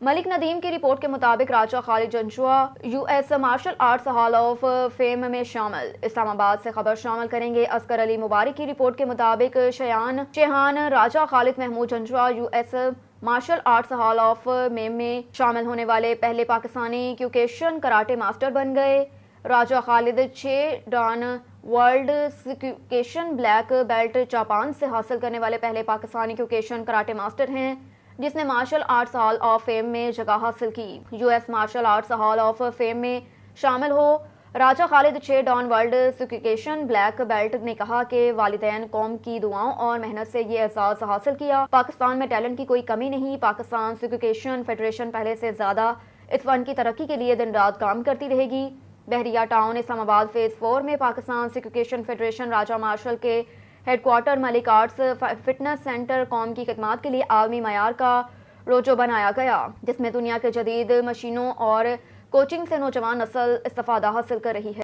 मलिक नदीम की रिपोर्ट के मुताबिक Raja Khalid Janjua US martial arts hall of fame में शामिल। इस्लामाबाद से खबर शामिल करेंगे असगर अली मुबारक की रिपोर्ट के मुताबिक शेहान Raja Khalid Mahmood Janjua US martial arts hall of fame में शामिल होने वाले पहले पाकिस्तानी क्यूकेशन कराटे मास्टर बन गए। राजा खालिद 6 डान वर्ल्ड क्यूकेशन ब्लैक बेल्ट जापान से हासिल करने वाले पहले पाकिस्तानी क्यूकेशन कराटे मास्टर हैं जिसने martial arts hall of fame में जगह हासिल की। US martial arts hall of fame में शामिल हो राजा खालिद 6 डॉन वर्ल्ड क्यूकेशन ब्लैक बेल्ट ने कहा कि वालिदैन कौम की दुआओं और मेहनत से ये एहसास हासिल किया। पाकिस्तान में टैलेंट की कोई कमी नहीं। पाकिस्तान क्यूकेशन फेडरेशन पहले से ज़्यादा इस फन की तरक्की के लिए दिन रात काम करती रहेगी। बहरिया टाउन इस्लामाबाद फेज़ 4 में पाकिस्तान क्यूकेशन फेडरेशन राजा मार्शल के headquarter Malik arts fitness centre कौम की खिदमत के लिए आलमी मयार का रोजो बनाया गया, जिसमें दुनिया के जदीद मशीनों और कोचिंग से नौजवान नस्ल इस्तिफादा हासिल कर रही है।